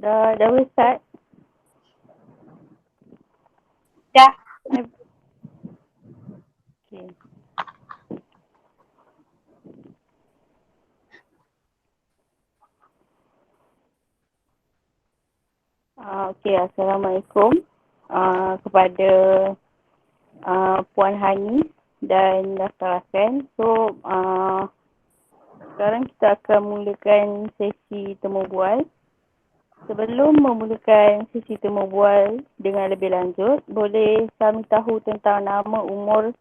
Dah start. Dah. Okay. Okay, Assalamualaikum kepada Puan Hani dan Dr. Rakan. So, sekarang kita akan mulakan sesi temu bual. Sebelum memulakan sesi temu bual dengan lebih lanjut, boleh kami tahu tentang nama, umur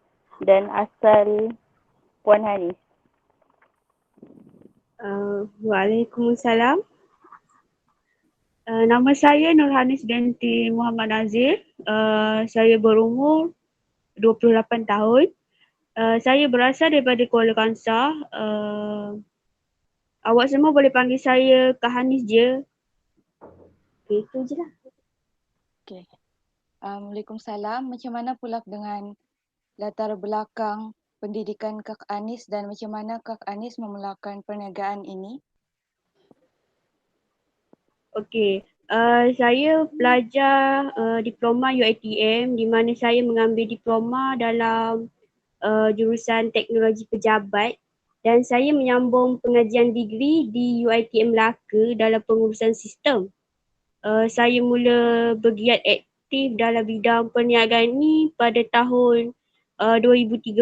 dan asal Puan Hani? Waalaikumsalam. Nama saya Nurhanis binti Muhammad Nazir. Saya berumur 28 tahun. Saya berasal daripada Kuala Kangsar. Awak semua boleh panggil saya Kak Hanis je. Okay, itu je lah. Okay. Waalaikumsalam. Macam mana pula dengan latar belakang pendidikan Kak Anis dan macam mana Kak Anis memulakan perniagaan ini? Okay. Saya pelajar diploma UiTM di mana saya mengambil diploma dalam jurusan teknologi pejabat dan saya menyambung pengajian degree di UiTM Melaka dalam pengurusan sistem. Saya mula bergiat aktif dalam bidang perniagaan ni pada tahun 2013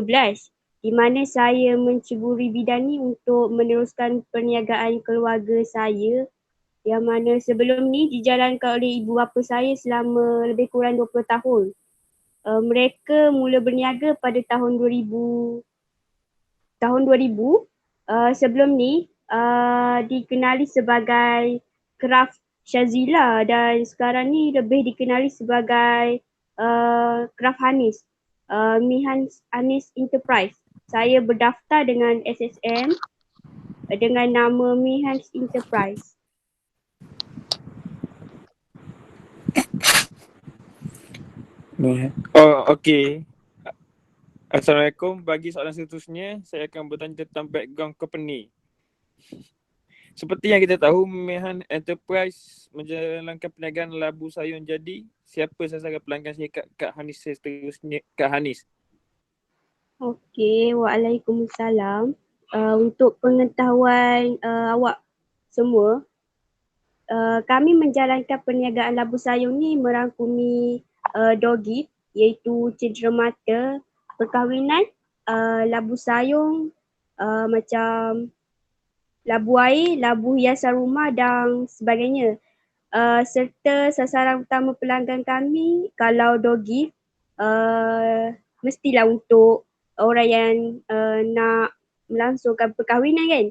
di mana saya menceburi bidang ni untuk meneruskan perniagaan keluarga saya yang mana sebelum ni dijalankan oleh ibu bapa saya selama lebih kurang 20 tahun. Mereka mula berniaga pada tahun 2000. Sebelum ni dikenali sebagai Craft Shazila dan sekarang ni lebih dikenali sebagai Craft Hanis, Mihans Hanis Enterprise. Saya berdaftar dengan SSM dengan nama Mihans Enterprise. Oh, okey. Assalamualaikum. Bagi soalan seterusnya, saya akan bertanya tentang background company. Seperti yang kita tahu, Mehan Enterprise menjalankan perniagaan labu sayur. Jadi, siapa sasaran pelanggan saya Kak Hanis seterusnya? Kak Hanis. Okey, Waalaikumsalam. Untuk pengetahuan awak semua, kami menjalankan perniagaan labu sayur ni merangkumi dogit iaitu cenderamata, perkahwinan, labu sayur macam labu air, labu hiasan rumah dan sebagainya. Serta sasaran utama pelanggan kami kalau dogit mestilah untuk orang yang nak melangsungkan perkahwinan kan.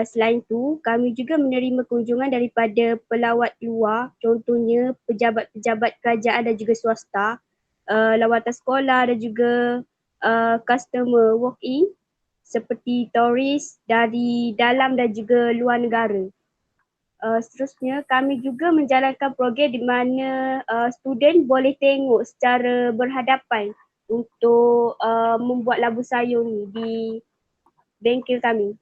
Selain tu, kami juga menerima kunjungan daripada pelawat luar, contohnya pejabat-pejabat kerajaan dan juga swasta, lawatan sekolah dan juga customer walk-in seperti turis dari dalam dan juga luar negara. Seterusnya, kami juga menjalankan program di mana student boleh tengok secara berhadapan untuk membuat labu sayur ni di bengkel kami.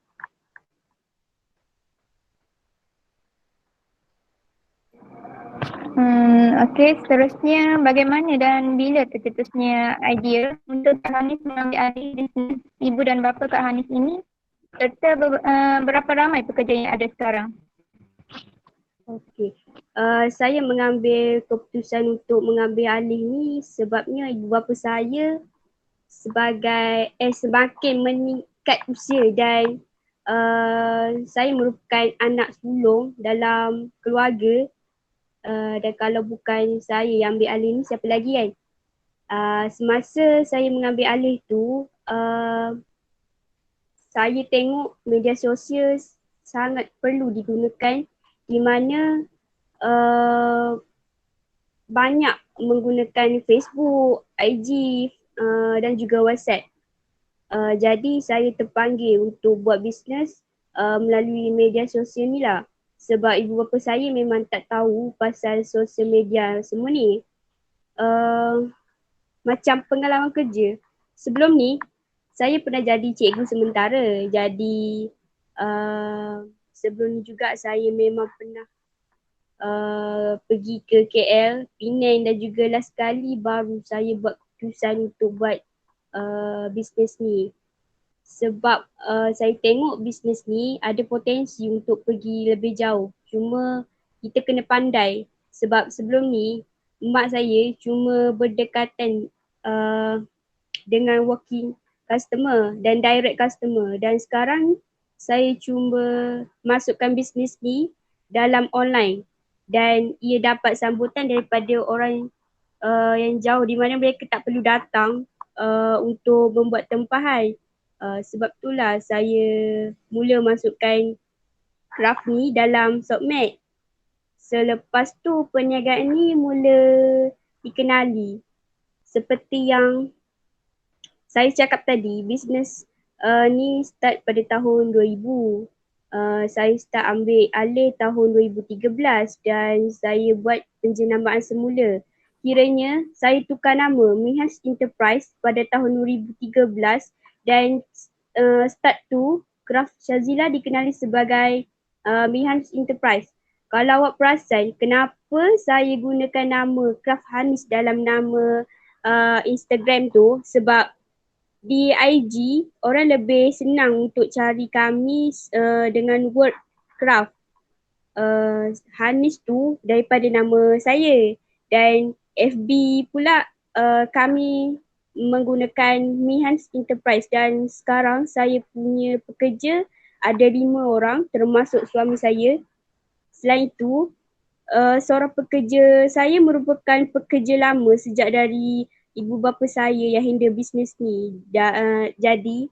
Okey, seterusnya bagaimana dan bila tercetusnya idea untuk Kak Hanis mengambil alih bisnes ibu dan bapa Kak Hanis ini serta berapa ramai pekerja yang ada sekarang? Okey, saya mengambil keputusan untuk mengambil alih ni sebabnya ibu bapa saya semakin meningkat usia dan saya merupakan anak sulung dalam keluarga. Dan kalau bukan saya yang ambil alih ni, siapa lagi kan? Semasa saya mengambil alih tu, saya tengok media sosial sangat perlu digunakan di mana banyak menggunakan Facebook, IG dan juga WhatsApp. Jadi saya terpanggil untuk buat bisnes melalui media sosial ni lah. Sebab ibu bapa saya memang tak tahu pasal sosial media semua ni. Macam pengalaman kerja. Sebelum ni, saya pernah jadi cikgu sementara. Jadi sebelum ni juga saya memang pernah pergi ke KL, Penang dan juga last kali baru saya buat keputusan untuk buat bisnes ni. Sebab saya tengok bisnes ni ada potensi untuk pergi lebih jauh. Cuma kita kena pandai sebab sebelum ni mak saya cuma berdekatan dengan walking customer dan direct customer, dan sekarang saya cuma masukkan bisnes ni dalam online dan ia dapat sambutan daripada orang yang jauh di mana mereka tak perlu datang untuk membuat tempahan. Sebab itulah saya mula masukkan craft ni dalam Sokmed. Selepas tu perniagaan ni mula dikenali. Seperti yang saya cakap tadi, bisnes ni start pada tahun 2000. Saya start ambil alih tahun 2013 dan saya buat penjenamaan semula. Kiranya saya tukar nama Mihans Enterprise pada tahun 2013 dan start tu Craft Shazila dikenali sebagai Mihans Enterprise. Kalau awak perasan, kenapa saya gunakan nama Craft Hanis dalam nama Instagram tu? Sebab di IG orang lebih senang untuk cari kami dengan word craft Hanis tu daripada nama saya. Dan FB pula kami menggunakan Mihans Enterprise dan sekarang saya punya pekerja ada 5 orang termasuk suami saya. Selain itu seorang pekerja saya merupakan pekerja lama sejak dari ibu bapa saya yang handle bisnes ni. Jadi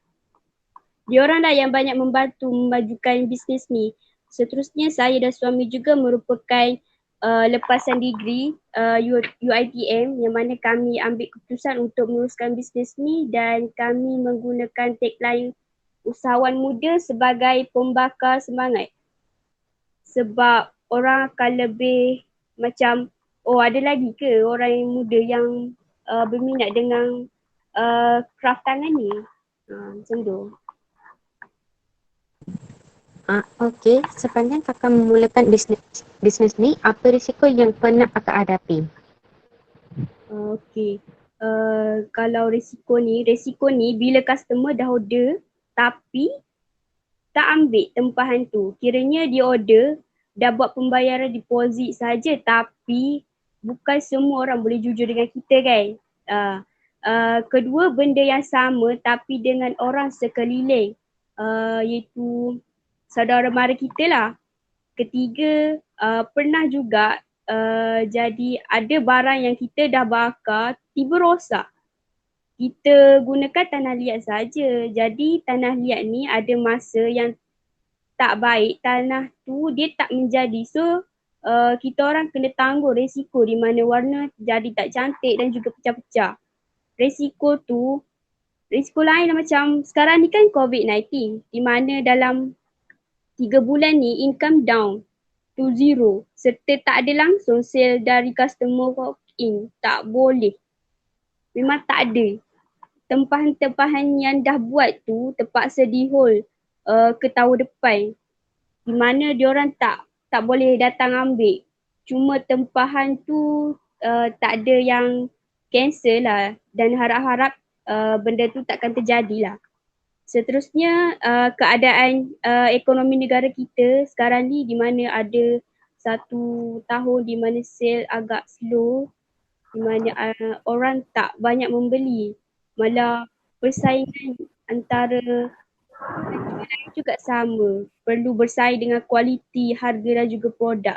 diorang lah yang banyak membantu memajukan bisnes ni. Seterusnya saya dan suami juga merupakan lepasan degree UiTM yang mana kami ambil keputusan untuk meneruskan bisnes ni dan kami menggunakan tagline usahawan muda sebagai pembakar semangat. Sebab orang akan lebih macam, oh ada lagi ke orang yang muda yang berminat dengan craft tangan ni. Macam tu. Okey, sepanjang kakak memulakan bisnes ni, apa risiko yang pernah kakak hadapi? Okey. Kalau risiko ni bila customer dah order tapi tak ambil tempahan tu. Kiranya dia order, dah buat pembayaran deposit saja tapi bukan semua orang boleh jujur dengan kita kan. Kedua, benda yang sama tapi dengan orang sekeliling iaitu saudara mara kita lah. Ketiga, pernah juga jadi ada barang yang kita dah bakar tiba rosak. Kita gunakan tanah liat saja. Jadi tanah liat ni ada masa yang tak baik, tanah tu dia tak menjadi. So kita orang kena tanggung resiko di mana warna jadi tak cantik dan juga pecah-pecah. Resiko lain macam sekarang ni kan COVID-19 di mana dalam 3 bulan ni income down to zero serta tak ada langsung sale dari customer walk in. Tak boleh. Memang tak ada. Tempahan-tempahan yang dah buat tu terpaksa di hold ke tahun depan. Di mana diorang tak boleh datang ambil. Cuma tempahan tu tak ada yang cancel lah dan harap-harap benda tu takkan terjadi lah. Seterusnya keadaan ekonomi negara kita sekarang ni di mana ada 1 tahun di mana sale agak slow, di mana orang tak banyak membeli. Malah persaingan antara penjualan juga sama. Perlu bersaing dengan kualiti, harga dan juga produk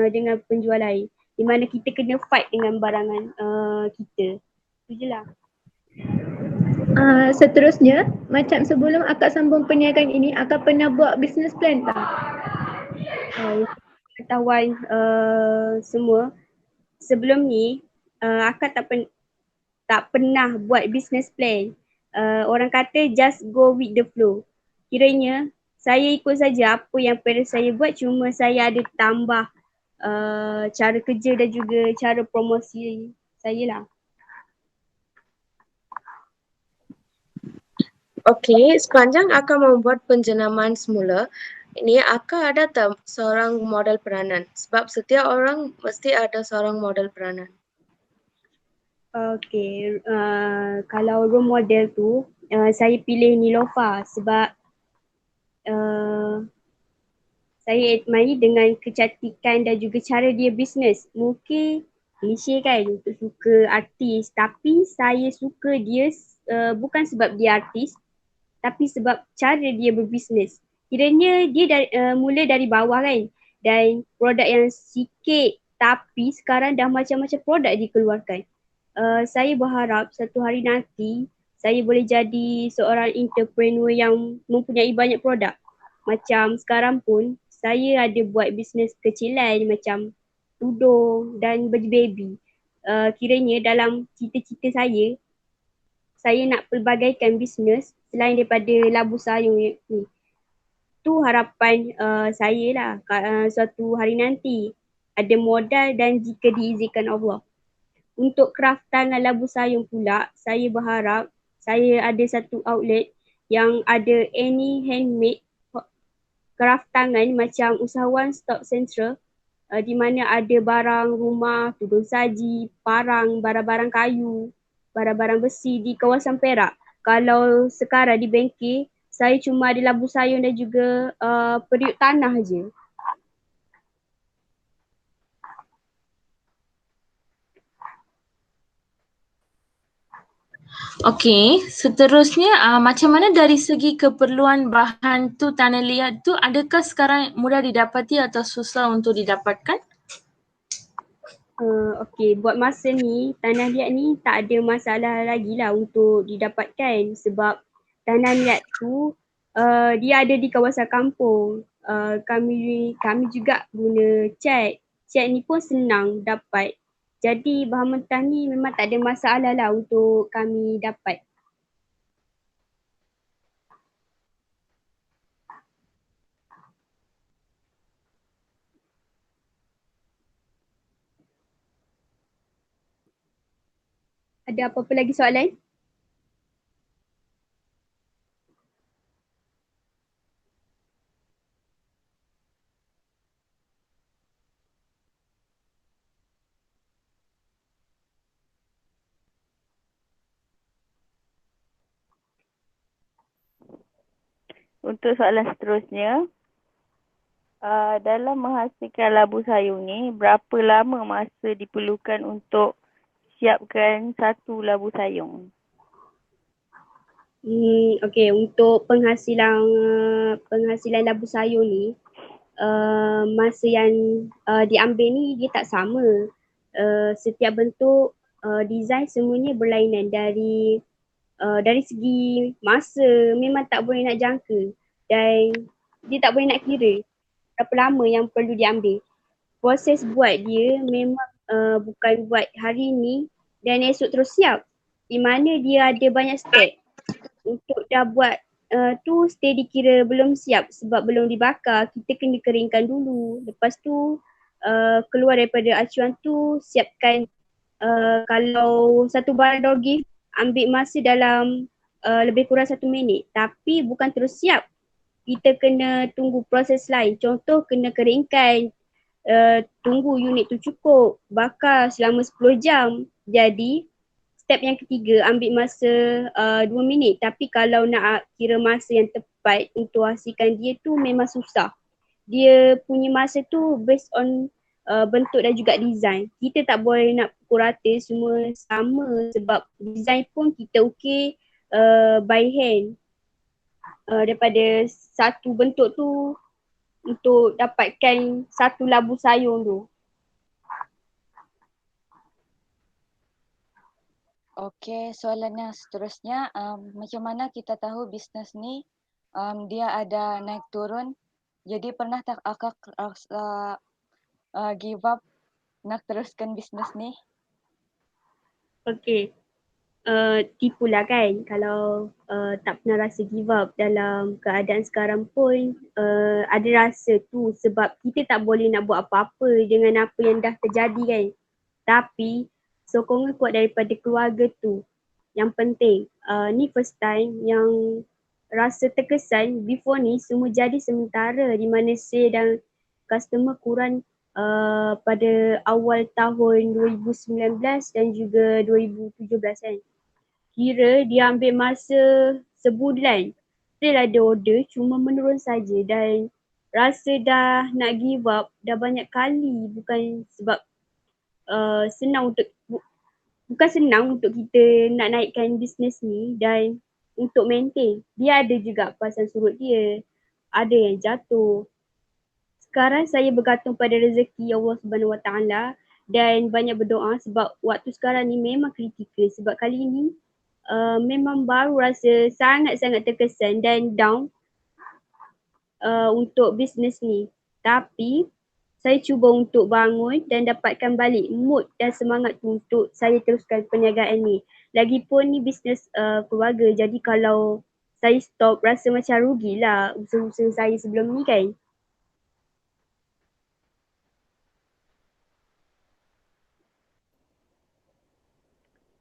dengan penjual lain. Di mana kita kena fight dengan barangan kita. Itu je lah. Seterusnya, macam sebelum akak sambung perniagaan ini, akak pernah buat business plan tak? Pengetahuan semua, sebelum ni akak tak pernah buat business plan. Orang kata just go with the flow. Kiranya saya ikut saja apa yang parents saya buat, cuma saya ada tambah cara kerja dan juga cara promosi saya lah. Okey, sepanjang akak membuat penjenamaan semula, Ini akan ada tak seorang model peranan? Sebab setiap orang mesti ada seorang model peranan. Okay, kalau role model tu saya pilih Nilofa sebab saya admire dengan kecantikan dan juga cara dia bisnes. Mungkin klise kan untuk suka artis, tapi saya suka dia bukan sebab dia artis tapi sebab cara dia berbisnes. Kiranya dia mula dari bawah kan dan produk yang sikit tapi sekarang dah macam-macam produk dikeluarkan. Saya berharap satu hari nanti saya boleh jadi seorang entrepreneur yang mempunyai banyak produk. Macam sekarang pun saya ada buat bisnes kecilan macam tudung dan baju baby. Kiranya dalam cita-cita saya nak pelbagaikan bisnes selain daripada labu sayur ni. Tu harapan saya lah suatu hari nanti ada modal dan jika diizinkan Allah. Untuk kraftan labu sayur pula, saya berharap saya ada satu outlet yang ada any handmade craft tangan macam usahawan stock central di mana ada barang rumah, tudung saji, parang, barang-barang kayu, barang-barang besi di kawasan Perak. Kalau sekarang di Bengkek, saya cuma ada labu sayur dan juga periuk tanah je. Okey, seterusnya macam mana dari segi keperluan bahan tu tanah liat tu, adakah sekarang mudah didapati atau susah untuk didapatkan? Okey, buat masa ni tanah liat ni tak ada masalah lagi lah untuk didapatkan sebab tanah liat tu dia ada di kawasan kampung. Kami juga guna cat. Cat ni pun senang dapat. Jadi bahan mentah ni memang tak ada masalah lah untuk kami dapat. Ada apa-apa lagi soalan? Untuk soalan seterusnya, dalam menghasilkan labu sayur ni, berapa lama masa diperlukan untuk siapkan satu labu sayur? Okey, untuk penghasilan labu sayur ni, masa yang diambil ni dia tak sama. Setiap bentuk design semuanya berlainan dari segi masa memang tak boleh nak jangka dan dia tak boleh nak kira berapa lama yang perlu diambil. Proses buat dia memang bukan buat hari ni dan esok terus siap. Di mana dia ada banyak step. Untuk dah buat tu steady kira belum siap sebab belum dibakar, kita kena keringkan dulu. Lepas tu keluar daripada acuan tu siapkan kalau satu barang door gift ambil masa dalam lebih kurang 1 minit tapi bukan terus siap. Kita kena tunggu proses lain. Contoh kena keringkan, tunggu unit tu cukup, bakar selama 10 jam. Jadi step yang ketiga ambil masa 2 minit tapi kalau nak kira masa yang tepat untuk hasilkan dia tu memang susah. Dia punya masa tu based on bentuk dan juga design. Kita tak boleh nak pukul rata semua sama sebab design pun kita ukir by hand. Daripada satu bentuk tu untuk dapatkan satu labu sayur tu. Okey, soalan yang seterusnya, macam mana kita tahu bisnes ni dia ada naik turun? Jadi pernah tak akak give up nak teruskan bisnes ni? Okey, tipulah kan kalau tak pernah rasa give up dalam keadaan sekarang pun ada rasa tu sebab kita tak boleh nak buat apa-apa dengan apa yang dah terjadi kan. Tapi sokongan kuat daripada keluarga tu yang penting. Ni first time yang rasa terkesan before ni semua jadi sementara di mana sale dan customer kurang pada awal tahun 2019 dan juga 2017 kan. Kira dia ambil masa sebulan. Still ada order cuma menurun saja dan rasa dah nak give up dah banyak kali, bukan sebab bukan senang untuk kita nak naikkan bisnes ni dan untuk maintain. Dia ada juga pasang surut dia. Ada yang jatuh. Sekarang saya bergantung pada rezeki Allah Subhanahu Wa Taala dan banyak berdoa sebab waktu sekarang ni memang kritikal sebab kali ni memang baru rasa sangat-sangat terkesan dan down untuk bisnes ni. Tapi saya cuba untuk bangun dan dapatkan balik mood dan semangat untuk saya teruskan perniagaan ni. Lagipun ni bisnes keluarga, jadi kalau saya stop rasa macam rugilah usaha-usaha saya sebelum ni kan.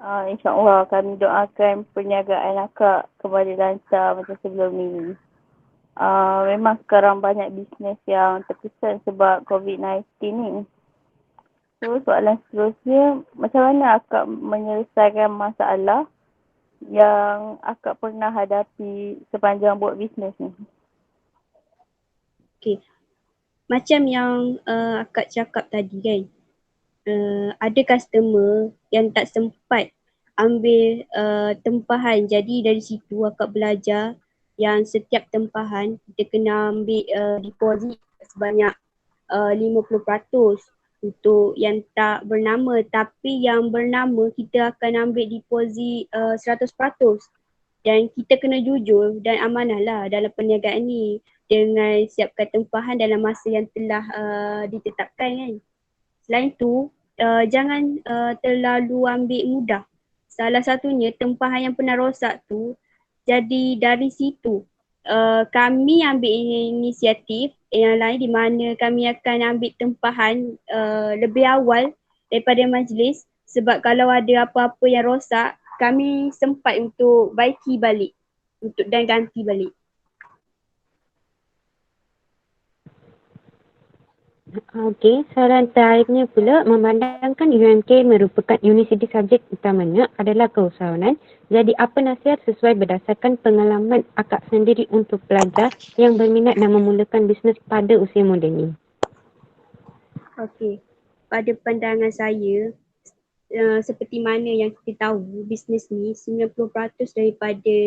InsyaAllah kami doakan perniagaan akak kembali lancar macam sebelum ni. Memang sekarang banyak bisnes yang terkesan sebab COVID-19 ni. So soalan seterusnya, macam mana akak menyelesaikan masalah yang akak pernah hadapi sepanjang buat bisnes ni? Okay. Macam yang akak cakap tadi kan, ada customer yang tak sempat ambil tempahan. Jadi dari situ akak belajar yang setiap tempahan kita kena ambil deposit sebanyak 50% untuk yang tak bernama, tapi yang bernama kita akan ambil deposit 100%. Dan kita kena jujur dan amanah lah dalam perniagaan ni dengan siapkan tempahan dalam masa yang telah ditetapkan kan. Selain tu, jangan terlalu ambil mudah. Salah satunya tempahan yang pernah rosak tu, jadi dari situ kami ambil inisiatif yang lain di mana kami akan ambil tempahan lebih awal daripada majlis sebab kalau ada apa-apa yang rosak, kami sempat untuk baiki balik dan ganti balik. Okey, soalan terakhirnya pula, memandangkan UMK merupakan universiti subjek utamanya adalah keusahawanan. Jadi apa nasihat sesuai berdasarkan pengalaman akak sendiri untuk pelajar yang berminat dan memulakan bisnes pada usia muda ni? Okey, pada pandangan saya, seperti mana yang kita tahu, bisnes ni 90% daripada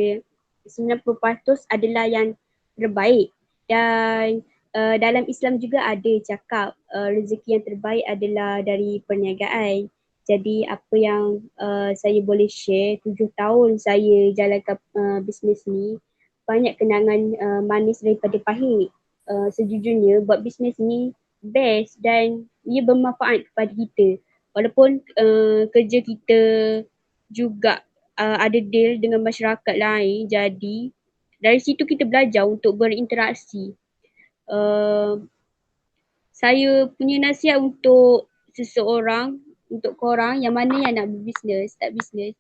90% adalah yang terbaik dan dalam Islam juga ada cakap rezeki yang terbaik adalah dari perniagaan. Jadi apa yang saya boleh share, 7 tahun saya jalankan bisnes ni, banyak kenangan manis daripada pahit. Sejujurnya buat bisnes ni best dan ia bermanfaat kepada kita. Walaupun kerja kita juga ada deal dengan masyarakat lain, jadi dari situ kita belajar untuk berinteraksi. Saya punya nasihat untuk seseorang, untuk korang yang mana yang nak berbisnes, start bisnes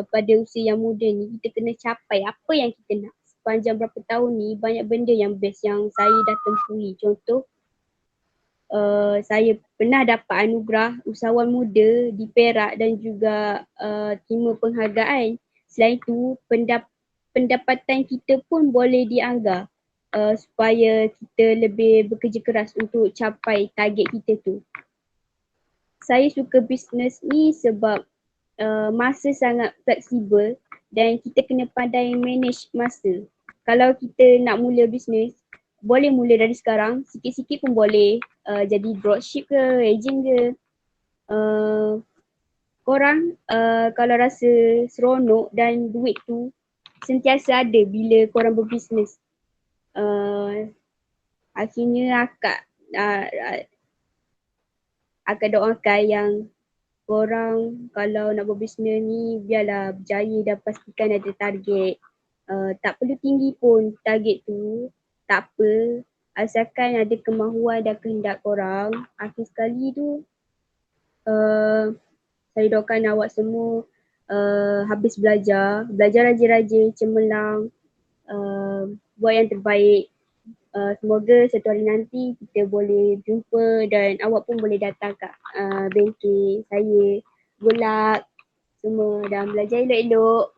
pada usia yang muda ni, kita kena capai apa yang kita nak. Sepanjang berapa tahun ni banyak benda yang best yang saya dah tempuhi. Contoh, saya pernah dapat anugerah usahawan muda di Perak dan juga terima penghargaan. Selain itu, pendapatan kita pun boleh dianggar supaya kita lebih bekerja keras untuk capai target kita tu. Saya suka bisnes ni sebab masa sangat fleksibel dan kita kena pandai manage masa. Kalau kita nak mula bisnes, boleh mula dari sekarang, sikit-sikit pun boleh jadi dropship ke, agent ke. Korang kalau rasa seronok dan duit tu sentiasa ada bila korang berbisnes. Akhirnya akak doakan yang korang kalau nak berbisnes ni biarlah berjaya dan pastikan ada target. Tak perlu tinggi pun target tu, tak apa. Asalkan ada kemahuan dan kehendak korang. Akhir sekali tu saya doakan awak semua habis belajar rajin-rajin, cemerlang, buat yang terbaik. Semoga satu hari nanti kita boleh jumpa dan awak pun boleh datang kat bengkel saya. Good luck semua dan belajar elok-elok.